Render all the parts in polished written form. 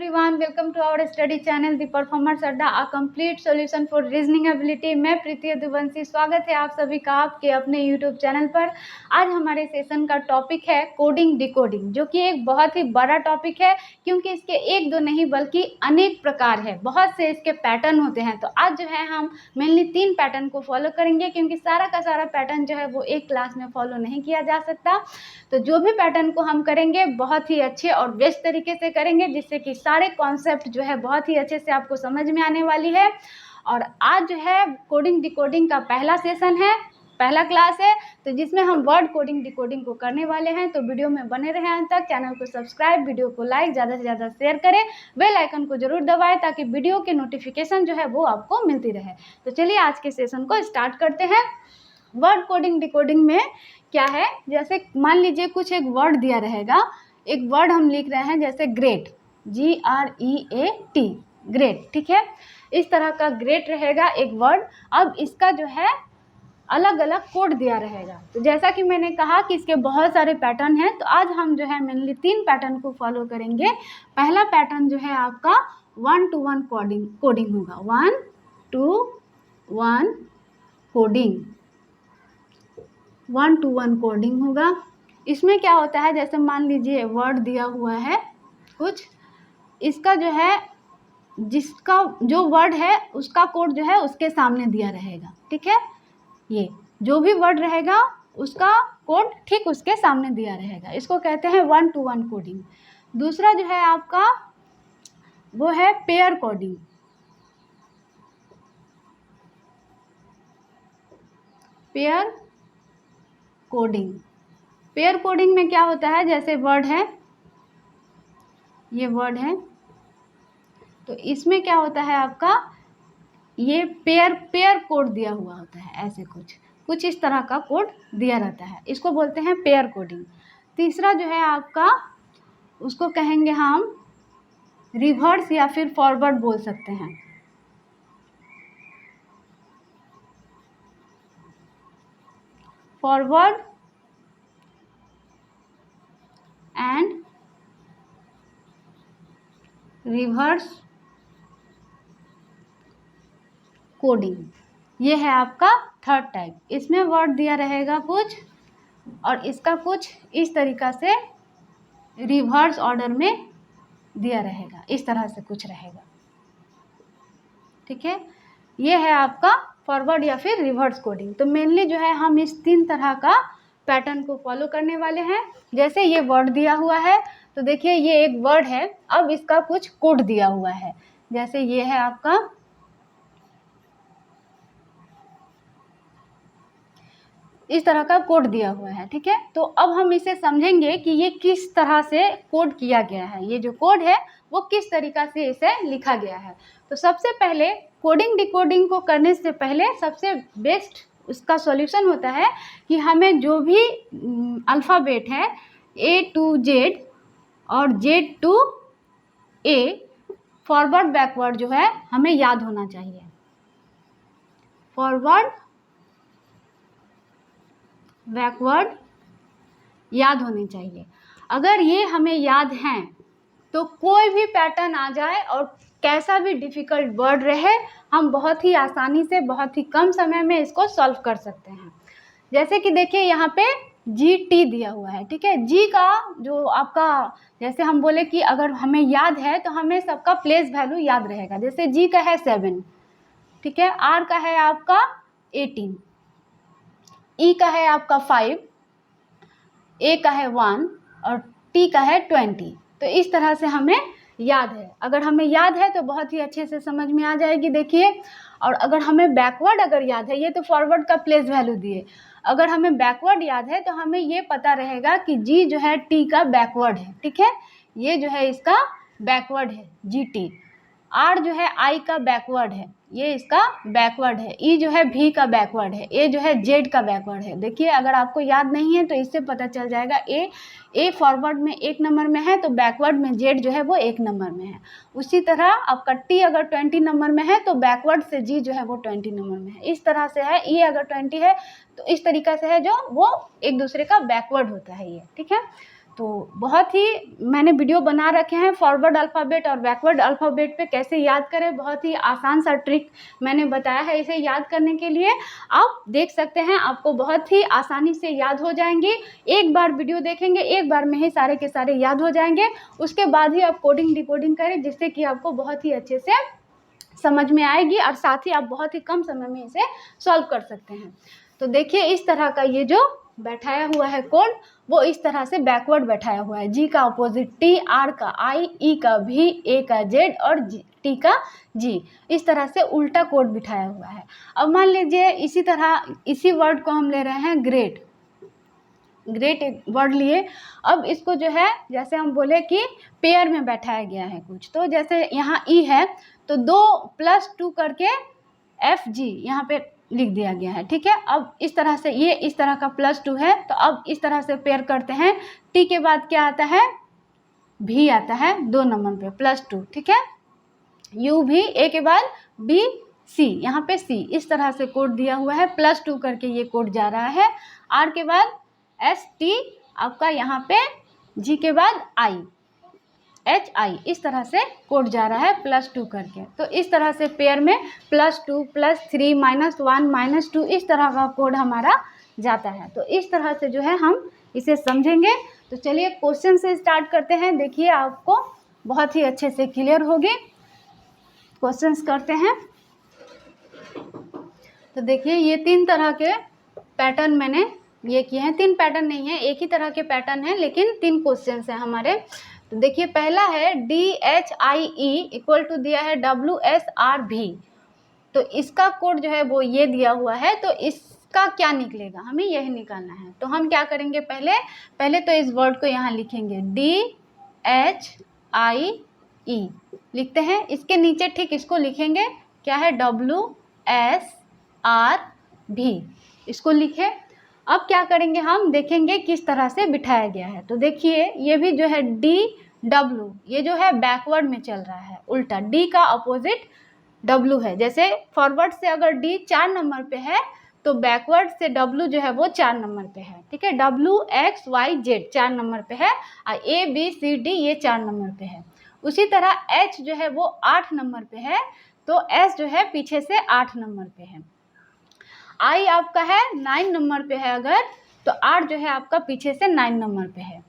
everyone, welcome to our study channel The Performers अड्डा, a complete solution for reasoning ability। मैं प्रीति यदुवंशी, स्वागत है आप सभी का आपके अपने YouTube चैनल पर। आज हमारे सेशन का टॉपिक है कोडिंग डिकोडिंग, जो कि एक बहुत ही बड़ा टॉपिक है क्योंकि इसके एक दो नहीं बल्कि अनेक प्रकार है, बहुत से इसके पैटर्न होते हैं। तो आज जो है हम मेनली 3 पैटर्न को फॉलो करेंगे क्योंकि सारा का सारा पैटर्न जो है वो एक क्लास में फॉलो नहीं किया जा सकता। तो जो भी पैटर्न को हम करेंगे बहुत ही अच्छे और बेस्ट तरीके से करेंगे, जिससे कि सारे कॉन्सेप्ट जो है बहुत ही अच्छे से आपको समझ में आने वाली है। और आज जो है कोडिंग डिकोडिंग का पहला सेशन है, पहला क्लास है, तो जिसमें हम वर्ड कोडिंग डिकोडिंग को करने वाले हैं। तो वीडियो में बने रहें अंत तक, चैनल को सब्सक्राइब, वीडियो को लाइक, ज़्यादा से ज़्यादा शेयर करें, बेल आइकन को जरूर दबाएं ताकि वीडियो के नोटिफिकेशन जो है वो आपको मिलती रहे। तो चलिए आज के सेशन को स्टार्ट करते हैं। वर्ड कोडिंग डिकोडिंग में क्या है, जैसे मान लीजिए कुछ एक वर्ड दिया रहेगा, एक वर्ड हम लिख रहे हैं जैसे ग्रेट, GREAT, ग्रेट, ठीक है। इस तरह का ग्रेट रहेगा एक वर्ड। अब इसका जो है अलग अलग कोड दिया रहेगा। तो जैसा कि मैंने कहा कि इसके बहुत सारे पैटर्न हैं, तो आज हम जो है मेनली 3 पैटर्न को फॉलो करेंगे। पहला पैटर्न जो है आपका 1-to-1 कोडिंग होगा, 1-to-1 कोडिंग, 1-to-1 कोडिंग होगा। इसमें क्या होता है, जैसे मान लीजिए वर्ड दिया हुआ है कुछ, इसका जो है जिसका जो वर्ड है उसका कोड जो है उसके सामने दिया रहेगा, ठीक है। ये जो भी वर्ड रहेगा उसका कोड ठीक उसके सामने दिया रहेगा, इसको कहते हैं 1-to-1 कोडिंग। दूसरा जो है आपका वो है pair coding. Pair coding, pair coding में क्या होता है, जैसे वर्ड है, ये वर्ड है, तो इसमें क्या होता है आपका ये पेयर कोड दिया हुआ होता है, ऐसे कुछ इस तरह का कोड दिया रहता है, इसको बोलते हैं पेयर कोडिंग। तीसरा जो है आपका उसको कहेंगे हम रिवर्स या फिर फॉरवर्ड बोल सकते हैं। फॉरवर्ड एंड रिवर्स कोडिंग, ये है आपका थर्ड टाइप। इसमें वर्ड दिया रहेगा कुछ और इसका कुछ इस तरीक़ा से रिवर्स ऑर्डर में दिया रहेगा, इस तरह से कुछ रहेगा, ठीक है। ये है आपका फॉरवर्ड या फिर रिवर्स कोडिंग। तो मेनली जो है हम इस 3 तरह का पैटर्न को फॉलो करने वाले हैं। जैसे ये वर्ड दिया हुआ है, तो देखिए ये एक वर्ड है, अब इसका कुछ कोड दिया हुआ है, जैसे ये है आपका इस तरह का कोड दिया हुआ है, ठीक है। तो अब हम इसे समझेंगे कि ये किस तरह से कोड किया गया है, ये जो कोड है वो किस तरीक़ा से इसे लिखा गया है। तो सबसे पहले कोडिंग डिकोडिंग को करने से पहले सबसे बेस्ट उसका सॉल्यूशन होता है कि हमें जो भी अल्फ़ाबेट है A to Z और Z to A forward backward जो है हमें याद होना चाहिए। फॉरवर्ड बैकवर्ड याद होने चाहिए। अगर ये हमें याद हैं तो कोई भी पैटर्न आ जाए और कैसा भी डिफ़िकल्ट वर्ड रहे, हम बहुत ही आसानी से बहुत ही कम समय में इसको सॉल्व कर सकते हैं। जैसे कि देखिए यहाँ पे GT दिया हुआ है, ठीक है। जी का जो आपका, जैसे हम बोले कि अगर हमें याद है तो हमें सबका प्लेस वैल्यू याद रहेगा। जैसे जी का है 7, ठीक है, R का है आपका 18, E का है आपका 5, A का है 1 और T का है 20। तो इस तरह से हमें याद है, अगर हमें याद है तो बहुत ही अच्छे से समझ में आ जाएगी, देखिए। और अगर हमें बैकवर्ड अगर याद है, ये तो फॉरवर्ड का प्लेस वैल्यू दिए, अगर हमें बैकवर्ड याद है तो हमें ये पता रहेगा कि जी जो है टी का बैकवर्ड है, ठीक है, ये जो है इसका बैकवर्ड है GT। R जो है I का बैकवर्ड है, ये इसका बैकवर्ड है। E जो है V का बैकवर्ड है, A जो है Z का बैकवर्ड है। देखिए अगर आपको याद नहीं है तो इससे पता चल जाएगा A फॉरवर्ड में 1 नंबर में है तो बैकवर्ड में Z जो है वो 1 नंबर में है। उसी तरह आपका T अगर 20 नंबर में है तो बैकवर्ड से G जो है वो 20 नंबर में है। इस तरह से है। E अगर 20 है तो इस तरीक़ा से है, जो वो एक दूसरे का बैकवर्ड होता है ये, ठीक है। तो बहुत ही मैंने वीडियो बना रखे हैं फॉरवर्ड अल्फ़ाबेट और बैकवर्ड अल्फ़ाबेट पे कैसे याद करें, बहुत ही आसान सा ट्रिक मैंने बताया है इसे याद करने के लिए। आप देख सकते हैं, आपको बहुत ही आसानी से याद हो जाएंगे। एक बार वीडियो देखेंगे, एक बार में ही सारे के सारे याद हो जाएंगे। उसके बाद ही आप कोडिंग डिकोडिंग करें, जिससे कि आपको बहुत ही अच्छे से समझ में आएगी और साथ ही आप बहुत ही कम समय में इसे सॉल्व कर सकते हैं। तो देखिए, इस तरह का ये जो बैठाया हुआ है कोड, वो इस तरह से बैकवर्ड बैठाया हुआ है। जी का अपोजिट टी, आर का आई, ई का भी, ए का जेड और टी का जी, इस तरह से उल्टा कोड बिठाया हुआ है। अब मान लीजिए इसी तरह इसी वर्ड को हम ले रहे हैं ग्रेट। ग्रेट एक वर्ड लिए, अब इसको जो है जैसे हम बोले कि पेयर में बैठाया गया है कुछ, तो जैसे यहाँ ई है तो 2+2 करके एफ जी यहाँ पे लिख दिया गया है, ठीक है। अब इस तरह से ये इस तरह का +2 है, तो अब इस तरह से पेयर करते हैं। टी के बाद क्या आता है, भी आता है 2 नंबर पे +2, ठीक है। यू भी, ए के बाद बी, सी, यहाँ पे सी, इस तरह से कोड दिया हुआ है, +2 करके ये कोड जा रहा है। आर के बाद एस टी, आपका यहाँ पे जी के बाद आई, एच आई, इस तरह से कोड जा रहा है +2 करके। तो इस तरह से पेयर में +2 +3 -1 -2 इस तरह का कोड हमारा जाता है। तो इस तरह से जो है हम इसे समझेंगे। तो चलिए क्वेश्चन से स्टार्ट करते हैं। देखिए, आपको बहुत ही अच्छे से क्लियर होगी। क्वेश्चंस करते हैं। तो देखिए, ये 3 तरह के पैटर्न मैंने ये किए हैं। 3 पैटर्न नहीं है, एक ही तरह के पैटर्न है, लेकिन 3 क्वेश्चंस हैं हमारे। तो देखिए, पहला है DHIE इक्वल टू दिया है WSRV। तो इसका कोड जो है वो ये दिया हुआ है, तो इसका क्या निकलेगा, हमें यही निकालना है। तो हम क्या करेंगे, पहले तो इस वर्ड को यहाँ लिखेंगे DHIE लिखते हैं। इसके नीचे ठीक इसको लिखेंगे, क्या है, WSRV, इसको लिखे। अब क्या करेंगे, हम देखेंगे किस तरह से बिठाया गया है। तो देखिए, ये भी जो है DW, ये जो है बैकवर्ड में चल रहा है, उल्टा। D का अपोजिट W है। जैसे फॉरवर्ड से अगर D 4 नंबर पे है, तो बैकवर्ड से W जो है वो 4 नंबर पे है, ठीक है। WXYZ 4 नंबर पे है और ABCD ये 4 नंबर पे है। उसी तरह H जो है वो 8 नंबर पे है, तो S जो है पीछे से 8 नंबर पे है। I आपका है 9 नंबर पे है अगर, तो R जो है आपका पीछे से 9 नंबर पे है।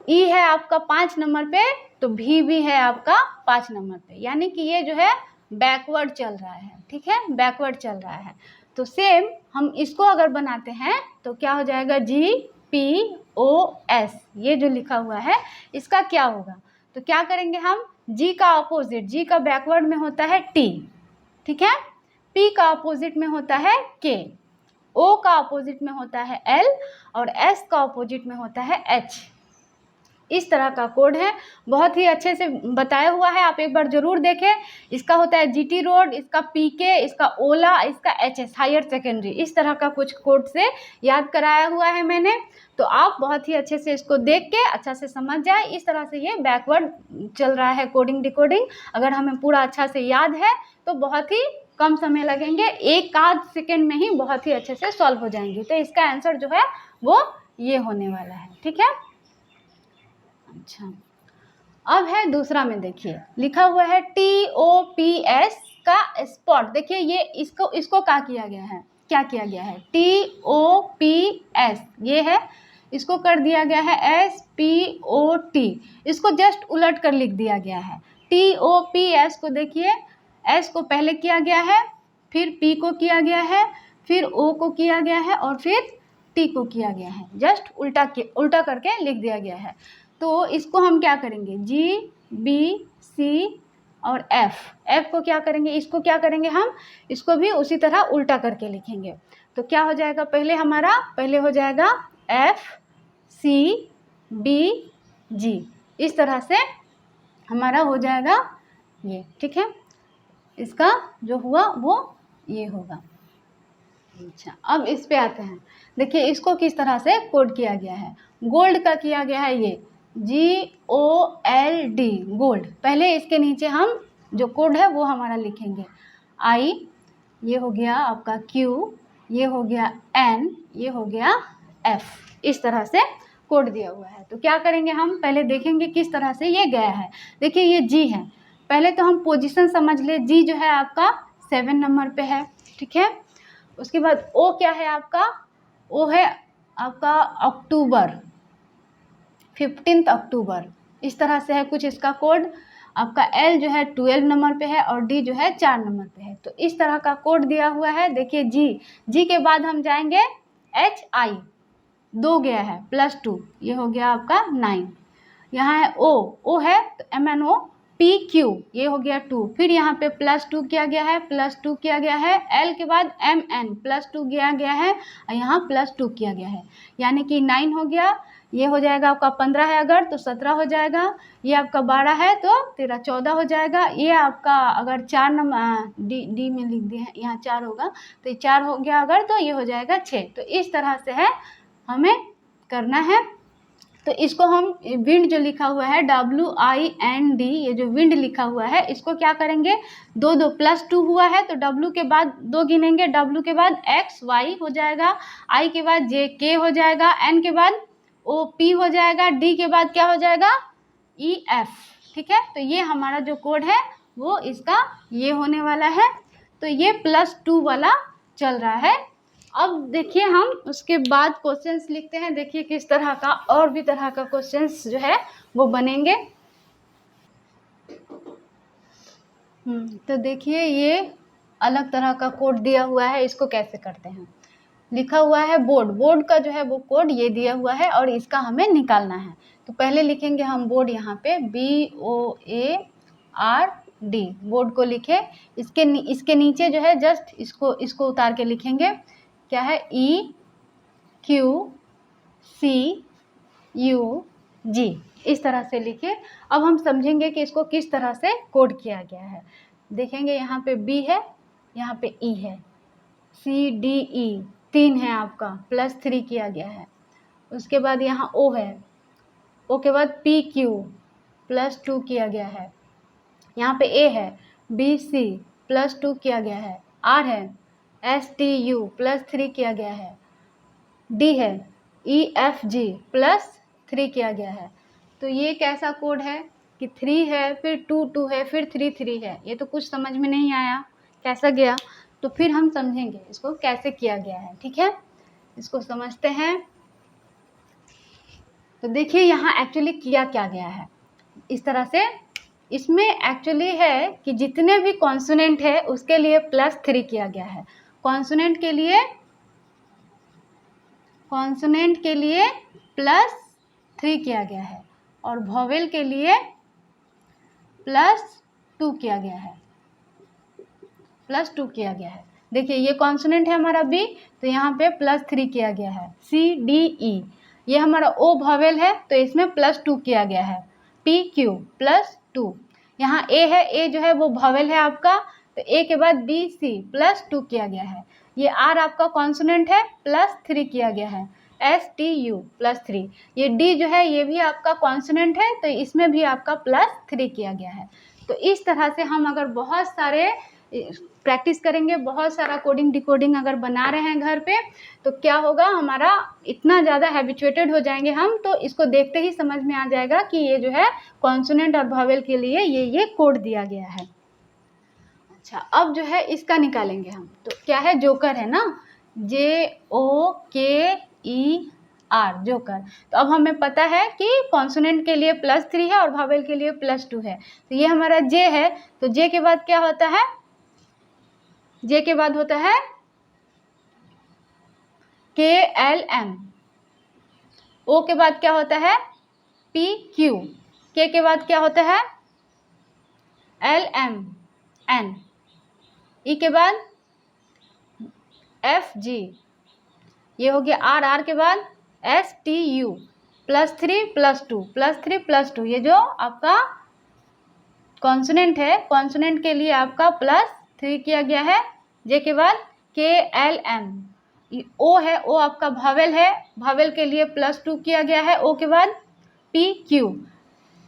E है आपका 5 नंबर पे, तो V भी है आपका 5 नंबर पे। यानी कि ये जो है बैकवर्ड चल रहा है, ठीक है, बैकवर्ड चल रहा है। तो सेम हम इसको अगर बनाते हैं तो क्या हो जाएगा, GPOS, ये जो लिखा हुआ है इसका क्या होगा। तो क्या करेंगे हम, G का अपोजिट, G का बैकवर्ड में होता है T, ठीक है। P का अपोजिट में होता है K, O का अपोजिट में होता है L और S का अपोजिट में होता है H। इस तरह का कोड है, बहुत ही अच्छे से बताया हुआ है, आप एक बार ज़रूर देखें। इसका होता है GT रोड, इसका PK, इसका ओला, इसका HS हायर सेकेंडरी, इस तरह का कुछ कोड से याद कराया हुआ है मैंने। तो आप बहुत ही अच्छे से इसको देख के अच्छा से समझ जाए। इस तरह से ये बैकवर्ड चल रहा है कोडिंग डिकोडिंग। अगर हमें पूरा अच्छा से याद है तो बहुत ही कम समय लगेंगे, 1 आध सेकेंड में ही बहुत ही अच्छे से सॉल्व हो जाएंगे। तो इसका आंसर जो है वो ये होने वाला है, ठीक है। अच्छा, अब है दूसरा में, देखिए लिखा हुआ है TOPS का स्पॉट। देखिए, ये इसको क्या किया गया है, TOPS ये है, इसको कर दिया गया है SPOT, इसको जस्ट उलट कर लिख दिया गया है। TOPS को देखिए, S को पहले किया गया है, फिर P को किया गया है, फिर O को किया गया है और फिर T को किया गया है, जस्ट उल्टा करके लिख दिया गया है। तो इसको हम क्या करेंगे, GBC और F को क्या करेंगे, इसको क्या करेंगे हम, इसको भी उसी तरह उल्टा करके लिखेंगे। तो क्या हो जाएगा, पहले हो जाएगा FCBG, इस तरह से हमारा हो जाएगा ये, ठीक है। इसका जो हुआ वो ये होगा। अच्छा, अब इस पे आते हैं। देखिए, इसको किस तरह से कोड किया गया है। गोल्ड का किया गया है, ये GOLD, गोल्ड। पहले इसके नीचे हम जो कोड है वो हमारा लिखेंगे, I, ये हो गया आपका Q, ये हो गया N, ये हो गया F। इस तरह से कोड दिया हुआ है। तो क्या करेंगे, हम पहले देखेंगे किस तरह से ये गया है। देखिए ये जी है, पहले तो हम पोजीशन समझ ले। जी जो है आपका 7 नंबर पे है, ठीक है। उसके बाद ओ क्या है आपका, ओ है आपका अक्टूबर, 15 अक्टूबर, इस तरह से है कुछ इसका कोड। आपका एल जो है 12 नंबर पे है और डी जो है 4 नंबर पे है। तो इस तरह का कोड दिया हुआ है। देखिए जी के बाद हम जाएंगे एच आई, 2 गया है +2, ये हो गया आपका 9। यहाँ है ओ है तो MNO PQ, ये हो गया 2। फिर यहाँ पे +2 किया गया है, +2 किया गया है। L के बाद MN +2 किया गया है और यहाँ +2 किया गया है, यानी कि 9 हो गया। ये हो जाएगा आपका 15 है अगर तो 17 हो जाएगा। ये आपका 12 है तो 13 14 हो जाएगा। ये आपका अगर 4 नंबर डी में लिख दिए हैं, यहाँ 4 होगा तो ये 4 हो गया अगर, तो ये हो जाएगा 6। तो इस तरह से है हमें करना है। तो इसको हम विंड जो लिखा हुआ है WIND, ये जो विंड लिखा हुआ है इसको क्या करेंगे, 2 2 +2 हुआ है तो W के बाद 2 गिनेंगे, W के बाद XY हो जाएगा, I के बाद JK हो जाएगा, N के बाद OP हो जाएगा, D के बाद क्या हो जाएगा EF, ठीक है। तो ये हमारा जो कोड है वो इसका ये होने वाला है। तो ये +2 वाला चल रहा है। अब देखिए हम उसके बाद क्वेश्चंस लिखते हैं। देखिए किस तरह का और भी तरह का क्वेश्चंस जो है वो बनेंगे। तो देखिए ये अलग तरह का कोड दिया हुआ है, इसको कैसे करते हैं। लिखा हुआ है बोर्ड का जो है वो कोड ये दिया हुआ है और इसका हमें निकालना है। तो पहले लिखेंगे हम बोर्ड, यहाँ पे BOARD, बोर्ड को लिखे। इसके नीचे जो है जस्ट इसको उतार के लिखेंगे, क्या है EQCUG, इस तरह से लिखे। अब हम समझेंगे कि इसको किस तरह से कोड किया गया है। देखेंगे यहाँ पे B है, यहाँ पे E है, CDE 3 है आपका, +3 किया गया है। उसके बाद यहाँ O है, O के बाद PQ +2 किया गया है। यहाँ पे A है, BC +2 किया गया है। R है, STU +3 किया गया है। D है, EFG +3 किया गया है। तो ये कैसा कोड है कि 3 है, फिर 2 2 है, फिर 3 3 है। ये तो कुछ समझ में नहीं आया कैसा गया, तो फिर हम समझेंगे इसको कैसे किया गया है, ठीक है। इसको समझते हैं। तो देखिए यहाँ एक्चुअली किया क्या गया है इस तरह से। इसमें एक्चुअली है कि जितने भी कॉन्सोनेंट है उसके लिए +3 किया गया है। कॉन्सोनेंट के लिए +3 किया गया है और वॉवेल के लिए +2 किया गया है, +2 किया गया है। देखिए ये कॉन्सोनेंट है हमारा B, तो यहाँ पे +3 किया गया है। CDE ये हमारा O वॉवेल है तो इसमें +2 किया गया है। PQ +2, यहाँ A है, A जो है वो वॉवेल है आपका, तो A के बाद BC +2 किया गया है। ये R आपका कॉन्सोनेंट है, +3 किया गया है। STU +3, ये D जो है ये भी आपका कॉन्सोनेंट है तो इसमें भी आपका +3 किया गया है। तो इस तरह से हम अगर बहुत सारे प्रैक्टिस करेंगे, बहुत सारा कोडिंग डिकोडिंग अगर बना रहे हैं घर पे, तो क्या होगा, हमारा इतना ज़्यादा हैबिचुएटेड हो जाएंगे हम, तो इसको देखते ही समझ में आ जाएगा कि ये जो है कॉन्सोनेंट और वॉवेल के लिए ये कोड दिया गया है। अच्छा, अब जो है इसका निकालेंगे हम। तो क्या है, जोकर है ना, JOKER, जोकर। तो अब हमें पता है कि कॉन्सोनेंट के लिए +3 है और वॉवेल के लिए +2 है। तो ये हमारा J है, तो J के बाद क्या होता है, J के बाद होता है KLM, O के बाद क्या होता है PQ, K के बाद क्या होता है LMN, E के बाद FG, ये हो गया R के बाद STU, +3 +2, ये जो आपका कॉन्सोनेंट है, कॉन्सोनेंट के लिए आपका +3 किया गया है। J के बाद KLM, O है, O आपका वॉवेल है, वॉवेल के लिए +2 किया गया है। O के बाद PQ,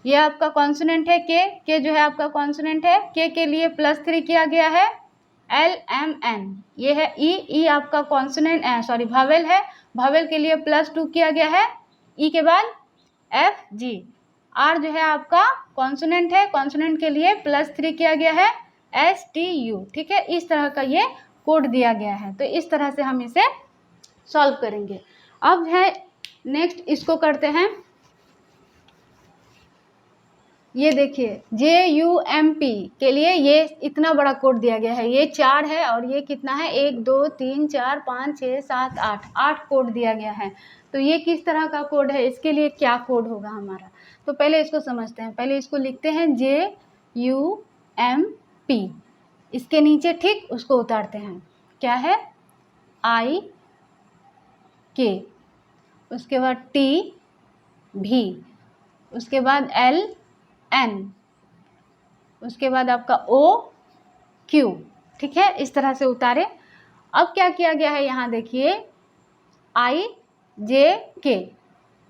ये आपका कॉन्सोनेंट है। K जो है आपका कॉन्सोनेंट है, K के लिए +3 किया गया है। LMN, ये है E आपका कॉन्सोनेंट वॉवेल है, वॉवेल के लिए +2 किया गया है। ई के बाद एफ जी। आर जो है आपका कॉन्सोनेंट है, कॉन्सोनेंट के लिए +3 किया गया है STU। ठीक है, इस तरह का ये कोड दिया गया है। तो इस तरह से हम इसे सॉल्व करेंगे। अब है नेक्स्ट, इसको करते हैं। ये देखिए JUMP के लिए ये इतना बड़ा कोड दिया गया है, ये 4 है और ये कितना है 1 2 3 4 5 6 7 8 कोड दिया गया है। तो ये किस तरह का कोड है, इसके लिए क्या कोड होगा हमारा, तो पहले इसको समझते हैं। पहले इसको लिखते हैं JUMP, इसके नीचे ठीक उसको उतारते हैं, क्या है IK, उसके बाद TV, उसके बाद LN, उसके बाद आपका OQ। ठीक है, इस तरह से उतारे। अब क्या किया गया है यहाँ देखिए IJK,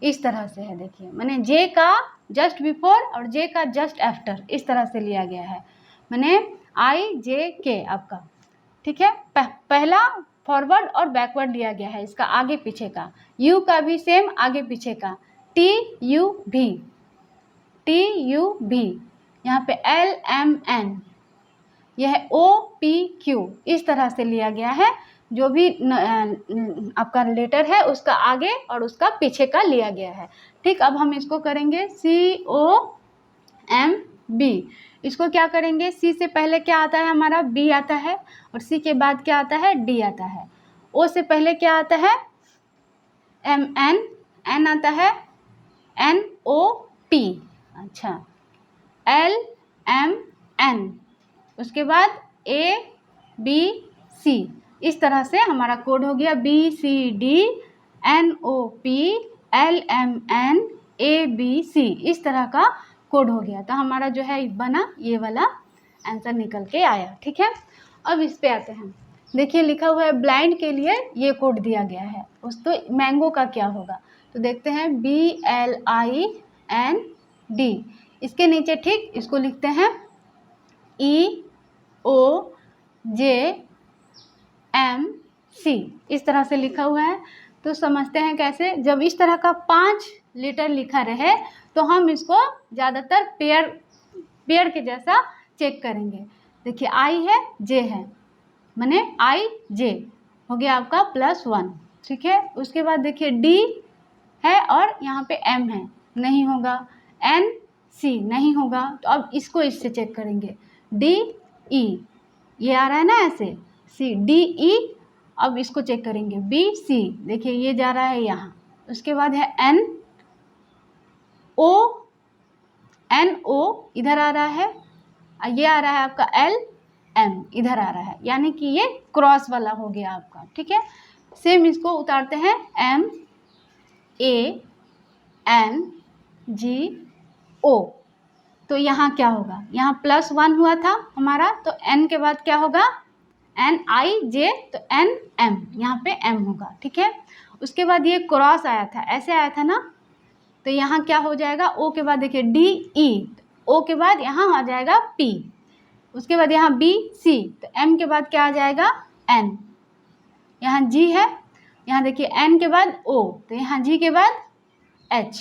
इस तरह से है। देखिए मैंने J का जस्ट बिफोर और J का जस्ट आफ्टर इस तरह से लिया गया है, मैंने IJK आपका। ठीक है, पहला फॉरवर्ड और बैकवर्ड लिया गया है, इसका आगे पीछे का। U का भी सेम आगे पीछे का। TUV, यहाँ पे LMN, यह है OPQ, इस तरह से लिया गया है। जो भी आपका लेटर है उसका आगे और उसका पीछे का लिया गया है। ठीक, अब हम इसको करेंगे COMB। इसको क्या करेंगे, C से पहले क्या आता है हमारा B आता है, और C के बाद क्या आता है D आता है। O से पहले क्या आता है MN, N आता है NOP, अच्छा LMN, उसके बाद ABC। इस तरह से हमारा कोड हो गया BCD NOP LMN ABC, इस तरह का कोड हो गया। तो हमारा जो है बना ये वाला आंसर निकल के आया। ठीक है, अब इस पे आते हैं। देखिए लिखा हुआ है ब्लाइंड के लिए ये कोड दिया गया है, उस तो मैंगो का क्या होगा, तो देखते हैं BLIND, इसके नीचे ठीक इसको लिखते हैं EOJMC, इस तरह से लिखा हुआ है। तो समझते हैं कैसे, जब इस तरह का 5 लेटर लिखा रहे तो हम इसको ज़्यादातर पेयर के जैसा चेक करेंगे। देखिए I है J है, मैंने IJ हो गया आपका +1। ठीक है, उसके बाद देखिए D है और यहाँ पे M है, नहीं होगा। NC नहीं होगा, तो अब इसको इससे चेक करेंगे। DE ये आ रहा है ना ऐसे, CDE, अब इसको चेक करेंगे BC, देखिए ये जा रहा है यहाँ। उसके बाद है NO इधर आ रहा है, ये आ रहा है आपका LM इधर आ रहा है, यानी कि ये क्रॉस वाला हो गया आपका। ठीक है, सेम इसको उतारते हैं MANGO, तो यहाँ क्या होगा, यहाँ +1 हुआ था हमारा, तो N के बाद क्या होगा NIJ, तो NM, यहाँ पे M होगा। ठीक है, उसके बाद ये क्रॉस आया था, ऐसे आया था ना, तो यहाँ क्या हो जाएगा O के बाद देखिए DE, O के बाद यहाँ आ जाएगा P, उसके बाद यहाँ BC, तो M के बाद क्या आ जाएगा N, यहाँ G है, यहाँ देखिए N के बाद O, तो यहाँ G के बाद H,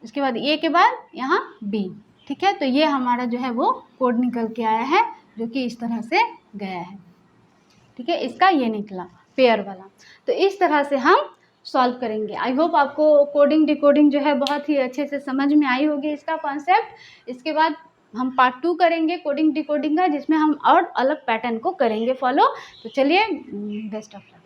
उसके बाद A के बाद यहाँ B। ठीक है, तो ये हमारा जो है वो कोड निकल के आया है, जो कि इस तरह से गया है। ठीक है, इसका ये निकला पेयर वाला। तो इस तरह से हम सॉल्व करेंगे। आई होप आपको कोडिंग डिकोडिंग जो है बहुत ही अच्छे से समझ में आई होगी इसका कॉन्सेप्ट। इसके बाद हम पार्ट 2 करेंगे कोडिंग डिकोडिंग का, जिसमें हम और अलग पैटर्न को करेंगे फॉलो। तो चलिए, बेस्ट ऑफ लक।